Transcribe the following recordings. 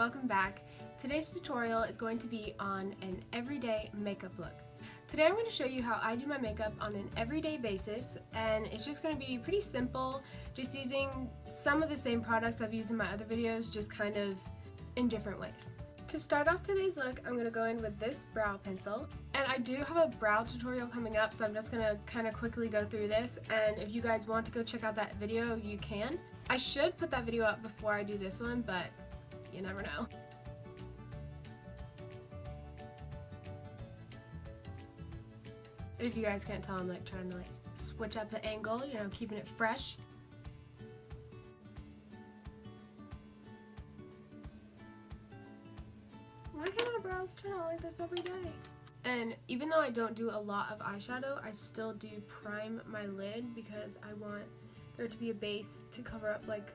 welcome back. Today's tutorial is going to be on an everyday makeup look. Today I'm going to show you how I do my makeup on an everyday basis, and it's just going to be pretty simple, just using some of the same products I've used in my other videos, just kind of in different ways. To start off today's look, I'm going to go in with this brow pencil, and I do have a brow tutorial coming up, so I'm just going to kind of quickly go through this, and if you guys want to go check out that video, you can. I should put that video up before I do this one, but you never know. If you guys can't tell, I'm like trying to switch up the angle, you know, keeping it fresh. Why can't my brows turn out like this every day? And even though I don't do a lot of eyeshadow, I still do prime my lid because I want there to be a base to cover up like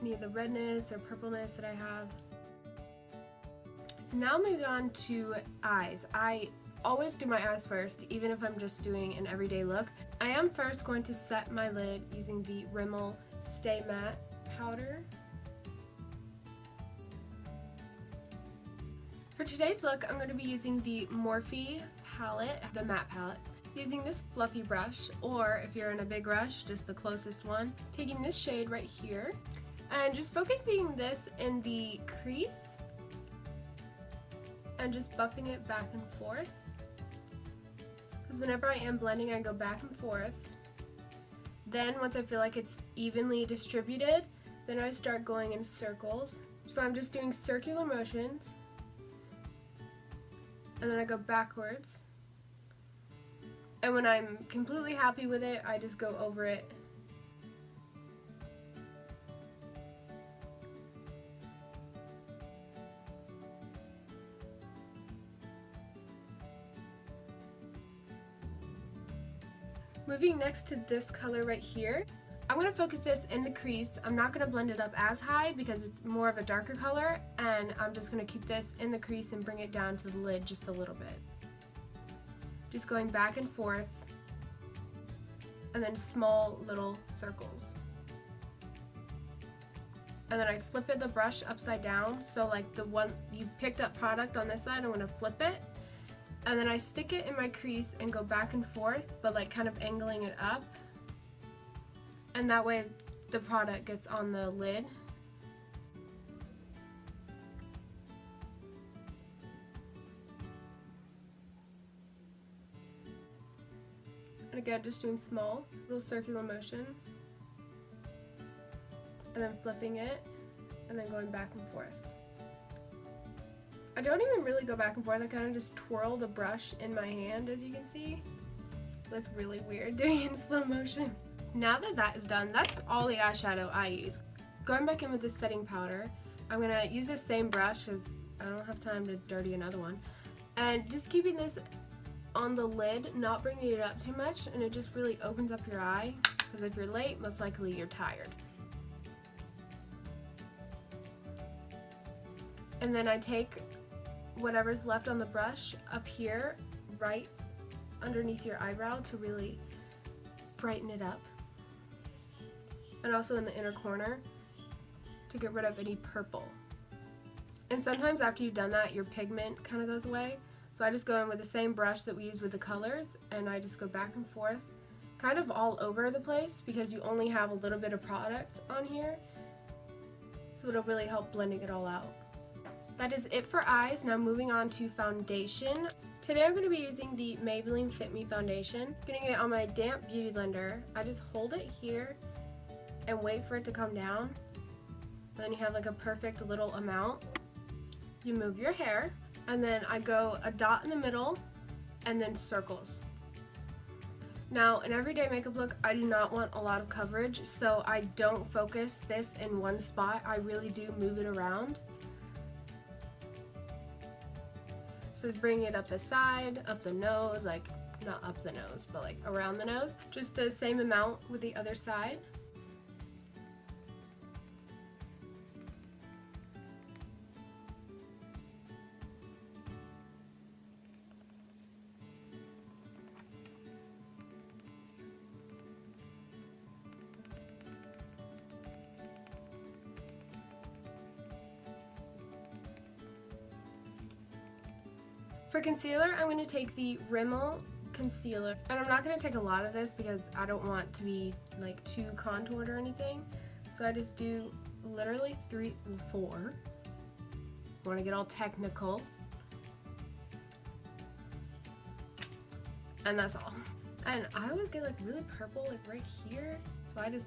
any of the redness or purpleness that I have. Now moving on to eyes. I always do my eyes first, even if I'm just doing an everyday look. I am first going to set my lid using the Rimmel Stay Matte powder. For today's look, I'm going to be using the Morphe palette, the matte palette. Using this fluffy brush, or if you're in a big rush, just the closest one. Taking this shade right here, and just focusing this in the crease, and just buffing it back and forth. Because whenever I am blending, I go back and forth. Then once I feel like it's evenly distributed, then I start going in circles. So I'm just doing circular motions, and then I go backwards. And when I'm completely happy with it, I just go over it. Moving next to this color right here, I'm going to focus this in the crease. I'm not going to blend it up as high because it's more of a darker color, and I'm just going to keep this in the crease and bring it down to the lid just a little bit. Just going back and forth, and then small little circles. And then I flip the brush upside down, so like the one you picked up product on this side, I'm going to flip it, and then I stick it in my crease and go back and forth, but like kind of angling it up, and that way the product gets on the lid. And again, just doing small little circular motions, and then flipping it, and then going back and forth. I don't even really go back and forth, I kind of just twirl the brush in my hand, as you can see. It looks really weird doing it in slow motion. Now that that is done, that's all the eyeshadow I use. Going back in with this setting powder, I'm going to use this same brush because I don't have time to dirty another one. And just keeping this on the lid, not bringing it up too much, and it just really opens up your eye, because if you're late, most likely you're tired. And then I take whatever's left on the brush up here, right underneath your eyebrow, to really brighten it up. And also in the inner corner to get rid of any purple. And sometimes after you've done that, your pigment kind of goes away. So I just go in with the same brush that we use with the colors, and I just go back and forth, kind of all over the place, because you only have a little bit of product on here. So it'll really help blending it all out. That is it for eyes. Now moving on to foundation. Today I'm going to be using the Maybelline Fit Me foundation. Getting it on my damp beauty blender. I just hold it here and wait for it to come down. Then you have like a perfect little amount. You move your hair, and then I go a dot in the middle and then circles. Now in everyday makeup look, I do not want a lot of coverage, so I don't focus this in one spot. I really do move it around. So just bringing it up the side, up the nose, like not up the nose, but like around the nose. Just the same amount with the other side. For concealer, I'm going to take the Rimmel concealer, and I'm not going to take a lot of this because I don't want to be like too contoured or anything, so I just do literally 4. Want to get all technical, and that's all. And I always get like really purple like right here, so I just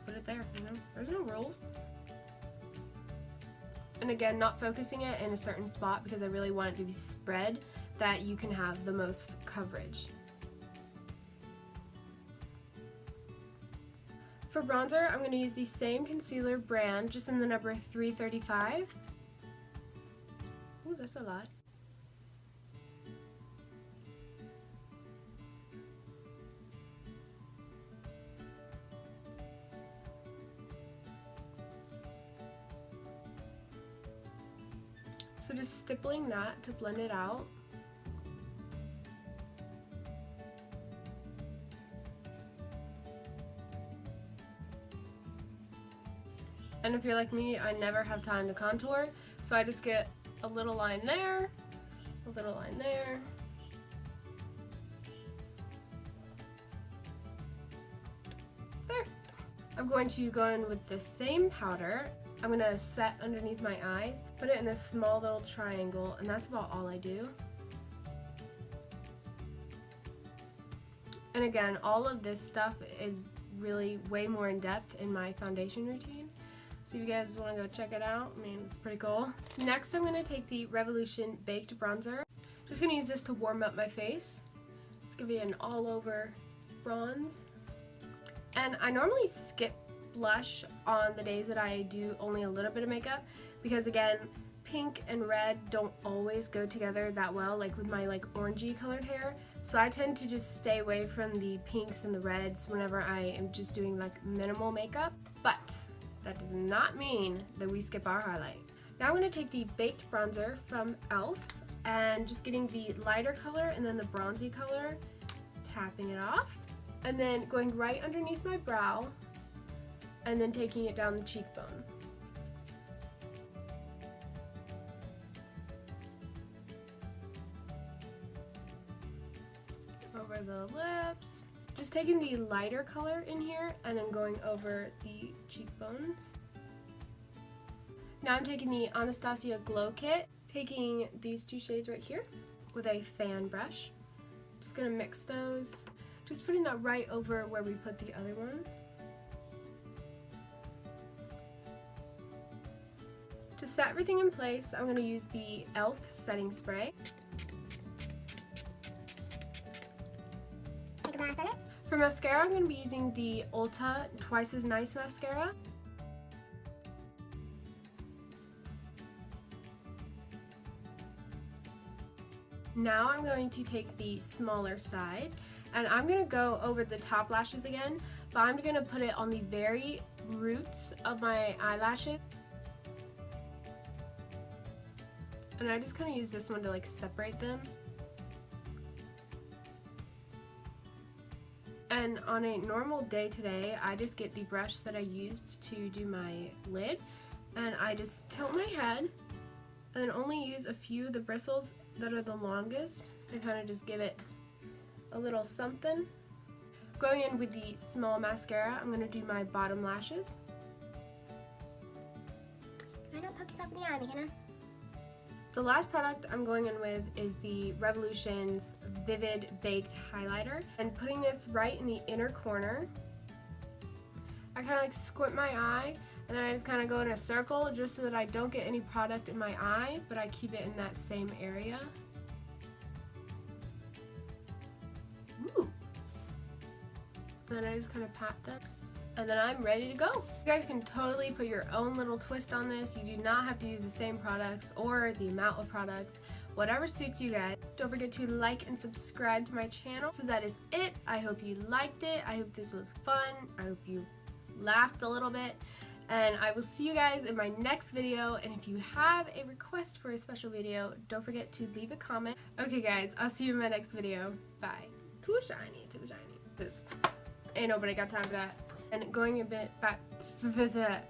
put it there, you know, there's no rules. And again, not focusing it in a certain spot because I really want it to be spread that you can have the most coverage. For bronzer, I'm going to use the same concealer brand, just in the number 335. Ooh, that's a lot. So just stippling that to blend it out. And if you're like me, I never have time to contour, so I just get a little line there, a little line there. There. I'm going to go in with the same powder. I'm going to set underneath my eyes, put it in this small little triangle, and that's about all I do. And again, all of this stuff is really way more in depth in my foundation routine. So if you guys want to go check it out, I mean, it's pretty cool. Next, I'm going to take the Revolution Baked Bronzer. Just going to use this to warm up my face. It's going to be an all-over bronze. And I normally skip blush on the days that I do only a little bit of makeup because, again, pink and red don't always go together that well, like with my like orangey colored hair. So I tend to just stay away from the pinks and the reds whenever I am just doing like minimal makeup. But that does not mean that we skip our highlight. Now I'm going to take the Baked Bronzer from e.l.f. and just getting the lighter color and then the bronzy color, tapping it off, and then going right underneath my brow and then taking it down the cheekbone. Over the lips. Just taking the lighter color in here and then going over the cheekbones. Now I'm taking the Anastasia Glow Kit, taking these 2 shades right here with a fan brush. Just gonna mix those. Just putting that right over where we put the other one. To set everything in place, I'm going to use the e.l.f. setting spray. Take a bath on it. For mascara, I'm going to be using the Ulta Twice as Nice mascara. Now I'm going to take the smaller side, and I'm going to go over the top lashes again, but I'm going to put it on the very roots of my eyelashes. And I just kind of use this one to like separate them. And on a normal day today, I just get the brush that I used to do my lid, and I just tilt my head and then only use a few of the bristles that are the longest to kind of just give it a little something. Going in with the small mascara, I'm going to do my bottom lashes. I don't poke yourself in the eye, Makenna. The last product I'm going in with is the Revolution's Vivid Baked Highlighter, and putting this right in the inner corner. I kind of like squint my eye, and then I just kind of go in a circle just so that I don't get any product in my eye, but I keep it in that same area. Ooh. And then I just kind of pat them. And then I'm ready to go. You guys can totally put your own little twist on this. You do not have to use the same products or the amount of products. Whatever suits you guys. Don't forget to like and subscribe to my channel. So that is it. I hope you liked it. I hope this was fun. I hope you laughed a little bit. And I will see you guys in my next video. And if you have a request for a special video, don't forget to leave a comment. Okay guys, I'll see you in my next video. Bye. Too shiny, too shiny. This ain't nobody got time for that. And going a bit back. So stupid.